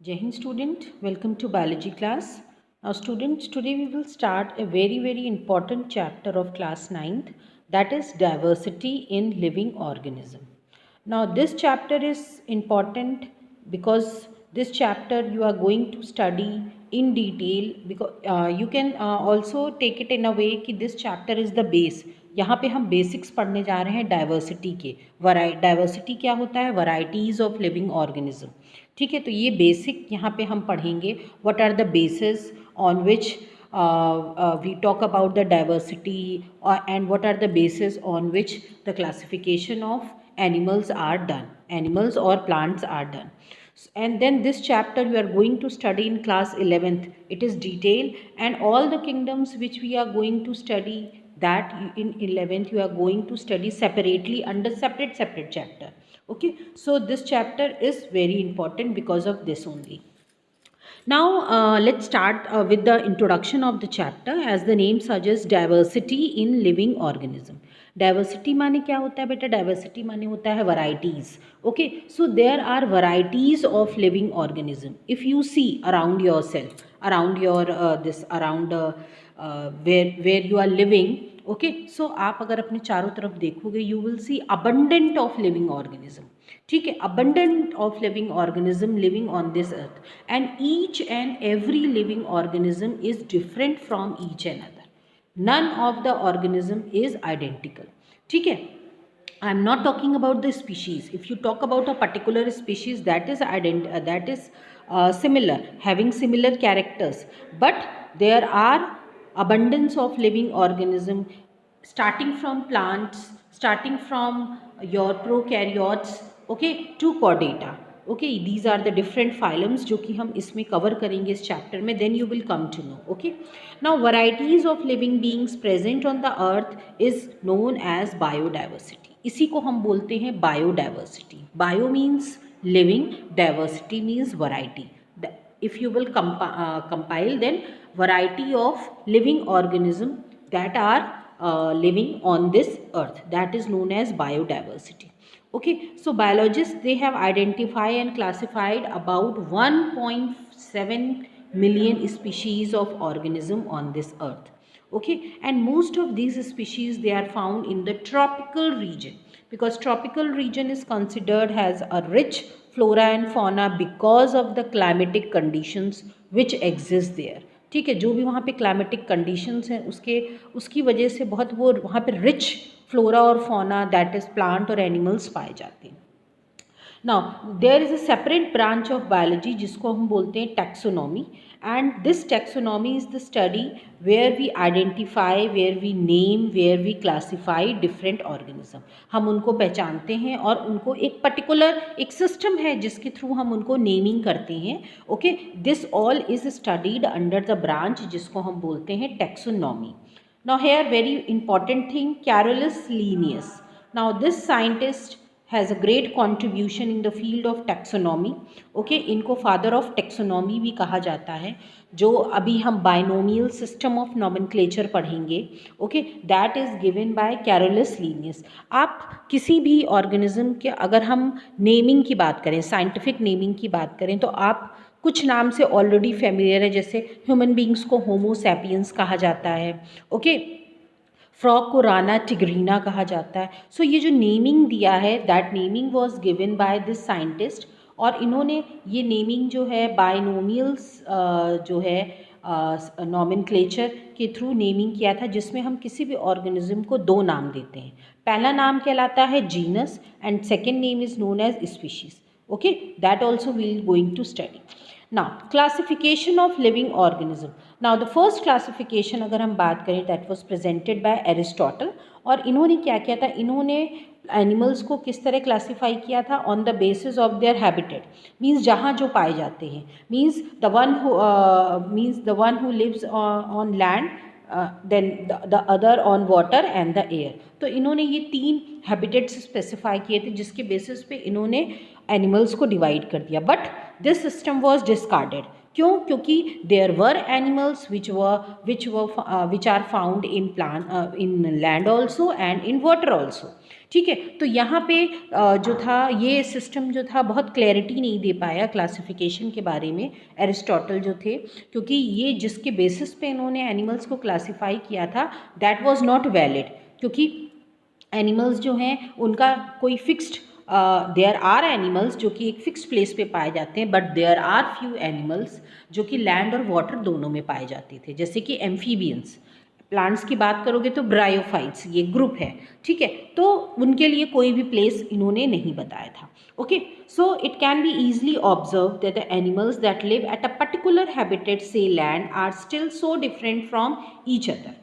Jai Hind student, welcome to biology class. Now students, today we will start a very important chapter of class 9th, that is diversity in living organism. Now this chapter is important because this chapter you are going to study in detail because you can also take it in a way कि this chapter is the base. यहाँ पे हम basics पढ़ने जा रहे हैं diversity के। Diversity क्या होता है? Varieties of living organism. ठीक है, तो ये बेसिक यहाँ पे हम पढ़ेंगे। What are the basis on which we talk about the diversity and what are the basis on which the classification of animals or plants are done. And then this chapter we are going to study in class 11th. It is detail, and all the kingdoms which we are going to study, that in 11th you are going to study separately under separate chapter. Okay, so this chapter is very important because of this only. Now let's start with the introduction of the chapter. As the name suggests, diversity in living organism. Diversity माने क्या होता है बेटा? Diversity माने होता है varieties. Okay, so there are varieties of living organism. If you see around yourself, around your where you are living, okay, so आप अगर अपने चारों तरफ देखोगे, you will see abundant of living organism. ठीक है, abundant of living organism living on this earth, and each and every living organism is different from each another. None of the organism is identical. ठीक है, I am not talking about the species. If you talk about a particular species, that is similar, having similar characters, but there are abundance of living organism, starting from plants, starting from your prokaryotes, okay, to chordata. Okay, these are the different phylums जो कि हम इसमें cover करेंगे इस chapter में. Then you will come to know. Okay, now varieties of living beings present on the earth is known as biodiversity. इसी को हम बोलते हैं biodiversity. Bio means living, diversity means variety. If you will compile, then variety of living organism that are living on this earth, that is known as biodiversity. Okay, so biologists, they have identified and classified about 1.7 million species of organism on this earth. Okay, and most of these species, they are found in the tropical region, because tropical region is considered as a rich flora and fauna because of the climatic conditions which exist there. ठीक है, जो भी वहाँ पे climatic conditions हैं उसकी वजह से बहुत वो वहाँ पे रिच फ्लोरा और फौना, दैट इज़ प्लांट और एनिमल्स पाए जाते हैं. Now there is a separate branch of biology जिसको हम बोलते हैं taxonomy, and this taxonomy is the study where we identify, where we name, where we classify different organism. हम उनको पहचानते हैं और उनको एक particular एक system है जिसके थ्रू हम उनको naming करते हैं. Okay, this all is studied under the branch जिसको हम बोलते हैं taxonomy. Now here very important thing, Carolus Linnaeus. Now this scientist has a great contribution in the field of taxonomy. Okay, इनको father of taxonomy भी कहा जाता है. जो अभी हम binomial system of nomenclature पढ़ेंगे, okay, that is given by Carolus Linnaeus. आप किसी भी organism के अगर हम naming की बात करें, scientific naming की बात करें, तो आप कुछ नाम से ऑलरेडी फेमिलियर है. जैसे ह्यूमन बींग्स को होमो सैपियंस कहा जाता है. ओके, फ्रॉग को राना टिग्रीना कहा जाता है. सो ये जो नेमिंग दिया है, that naming was given by this scientist, और इन्होंने ये नेमिंग जो है बायनोमियल्स जो है नॉमेनक्लेचर के थ्रू नेमिंग किया था, जिसमें हम किसी भी ऑर्गेनिज्म को दो नाम देते हैं. पहला नाम कहलाता है genus and second name is known as species. Okay, that also we are going to study. Now classification of living organism. Now the first classification अगर हम बात करें, that was presented by Aristotle. और इन्होंने क्या किया था, इन्होंने एनिमल्स को किस तरह क्लासीफाई किया था? On the basis of their habitat, means जहाँ जो पाए जाते हैं, means the one who lives on land, then the other on water and the air. तो इन्होंने ये तीन हैबिटेट्स स्पेसिफाई किए थे जिसके बेसिस पे इन्होंने एनिमल्स को डिवाइड कर दिया. But this system was discarded. क्यों? क्योंकि there were animals which are found in plant in land also and in water also. ठीक है, तो यहाँ पे जो था ये सिस्टम जो था बहुत क्लैरिटी नहीं दे पाया क्लासिफिकेशन के बारे में एरिस्टोटल जो थे, क्योंकि ये जिसके बेसिस पे इन्होंने एनिमल्स को क्लासिफाई किया था दैट वाज नॉट वैलिड, क्योंकि एनिमल्स जो हैं उनका कोई फिक्स्ड देयर आर एनिमल्स जो कि एक फिक्स्ड प्लेस पे पाए जाते हैं, but there are few animals जो कि लैंड और वाटर दोनों में पाए जाते थे, जैसे कि एम्फीबियंस। प्लांट्स की बात करोगे तो ब्रायोफाइट्स ये ग्रुप है, ठीक है, तो उनके लिए कोई भी प्लेस इन्होंने नहीं बताया था। Okay, so it can be easily observed that the animals that live at a particular habitat, say land, are still so different from each other.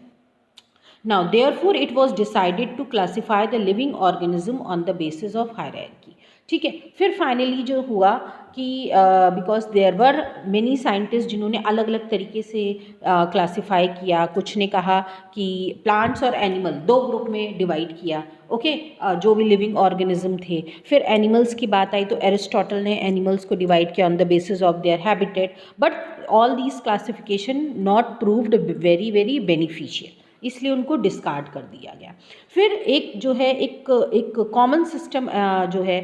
Now, therefore, it was decided to classify the living organism on the basis of hierarchy. ठीक है, फिर finally जो हुआ कि because there were many scientist जिन्होंने अलग अलग तरीके से क्लासीफाई किया, कुछ ने कहा कि प्लांट्स और एनिमल दो ग्रुप में डिवाइड किया, ओके, जो भी लिविंग ऑर्गेनिज्म थे। फिर एनिमल्स की बात आई तो एरिस्टोटल ने एनिमल्स को डिवाइड किया on the basis of their habitat, but all these classification not proved very very beneficial, इसलिए उनको डिस्कार्ड कर दिया गया। फिर एक जो है एक कॉमन सिस्टम जो है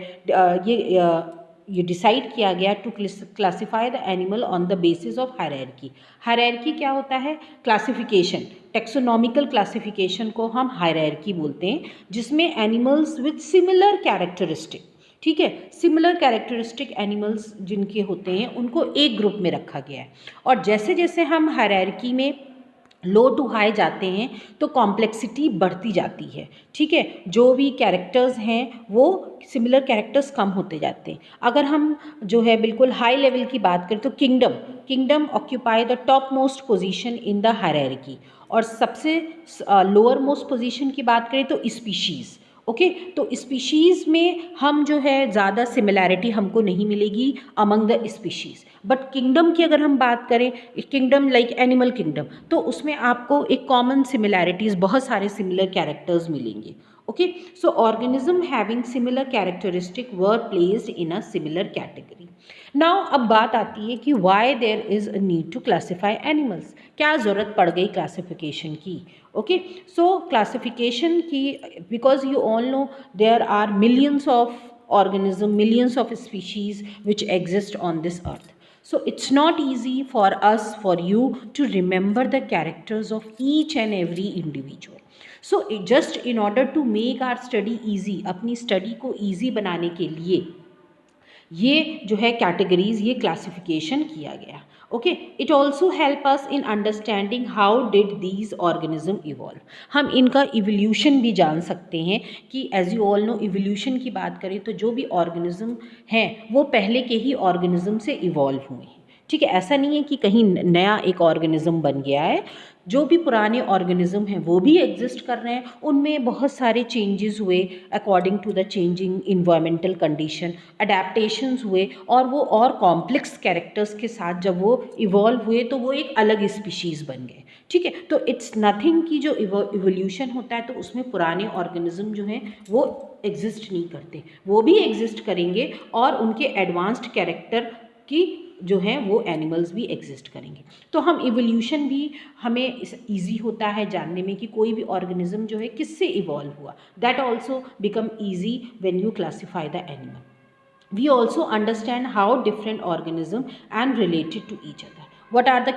ये डिसाइड किया गया to classify the animal on the basis of hierarchy. Hierarchy क्या होता है? क्लासिफिकेशन, टेक्सोनॉमिकल क्लासिफिकेशन को हम हायरार्की बोलते हैं, जिसमें एनिमल्स विथ सिमिलर कैरेक्टरिस्टिक, ठीक है, सिमिलर कैरेक्टरिस्टिक एनिमल्स जिनके होते हैं उनको एक ग्रुप में रखा गया है। और जैसे जैसे हम हायरार्की में लो टू हाई जाते हैं तो कॉम्प्लेक्सिटी बढ़ती जाती है, ठीक है, जो भी कैरेक्टर्स हैं वो सिमिलर कैरेक्टर्स कम होते जाते हैं। अगर हम जो है बिल्कुल हाई लेवल की बात करें तो kingdom occupy the top most position in the hierarchy, और सबसे लोअर मोस्ट पोजीशन की बात करें तो स्पीशीज़। ओके, तो स्पीशीज़ में हम जो है ज़्यादा सिमिलैरिटी हमको नहीं मिलेगी among the species, but kingdom की अगर हम बात करें, किंगडम लाइक एनिमल किंगडम, तो उसमें आपको एक कॉमन सिमिलैरिटीज़, बहुत सारे सिमिलर कैरेक्टर्स मिलेंगे। Okay, so organism having similar characteristic were placed in a similar category. Now अब बात आती है कि why there is a need to classify animals, क्या ज़रूरत पड़ गई क्लासिफिकेशन की। ओके, सो क्लासिफिकेशन की, because you all know there are millions of organism, millions of species which exist on this earth. So it's not easy for us, for you to remember the characters of each and every individual. So just in order to make our study easy, अपनी study को easy बनाने के लिए ये जो है categories, ये classification किया गया। Okay, it also help us in understanding how did these organism evolve. हम इनका इवोल्यूशन भी जान सकते हैं कि as you all know, evolution की बात करें तो जो भी ऑर्गेनिज्म हैं वो पहले के ही ऑर्गेनिज्म से इवॉल्व हुए हैं, ठीक है, ऐसा नहीं है कि कहीं नया एक ऑर्गेनिज्म बन गया है। जो भी पुराने ऑर्गेनिज्म हैं वो भी एग्जिस्ट कर रहे हैं, उनमें बहुत सारे चेंजेस हुए according to the changing environmental condition, adaptations हुए, और वो और कॉम्प्लेक्स कैरेक्टर्स के साथ जब वो इवॉल्व हुए तो वो एक अलग स्पीशीज़ बन गए, ठीक है। तो इट्स नथिंग कि जो इवोल्यूशन होता है तो उसमें पुराने ऑर्गेनिज्म जो हैं वो एग्जिस्ट नहीं करते, वो भी एग्जिस्ट करेंगे, और उनके एडवांस्ड कैरेक्टर की जो हैं वो एनिमल्स भी एग्जिस्ट करेंगे। तो हम इवोल्यूशन भी हमें ईजी होता है जानने में कि कोई भी ऑर्गेनिज्म जो है किससे इवॉल्व हुआ, that also become easy when you classify the animal. We also understand how different organism and related to each other. What are the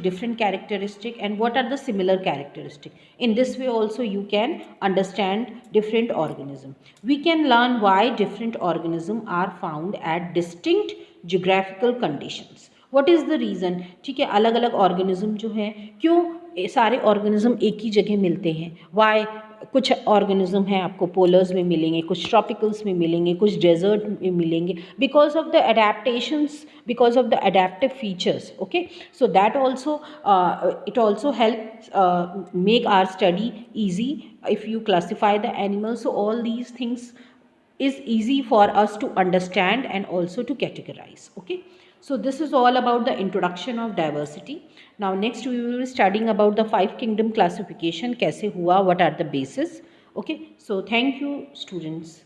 different characteristic, and what are the similar characteristic. In this way also you can understand different organism. We can learn why different organism are found at distinct geographical conditions. What is the reason? ठीक है, अलग अलग organism जो हैं, क्यों सारे organism एक ही जगह मिलते हैं, वाई कुछ ऑर्गेनिज्म हैं आपको पोलर्स में मिलेंगे, कुछ ट्रॉपिकल्स में मिलेंगे, कुछ डेजर्ट में मिलेंगे, because of the adaptations, because of the adaptive features. Okay, so that also it also help make our study easy if you classify the animals. So all these things is easy for us to understand and also to categorize. Okay, so this is all about the introduction of diversity. Now next we will be studying about the 5 kingdom classification, kaise hua, what are the basis. Okay, so thank you students.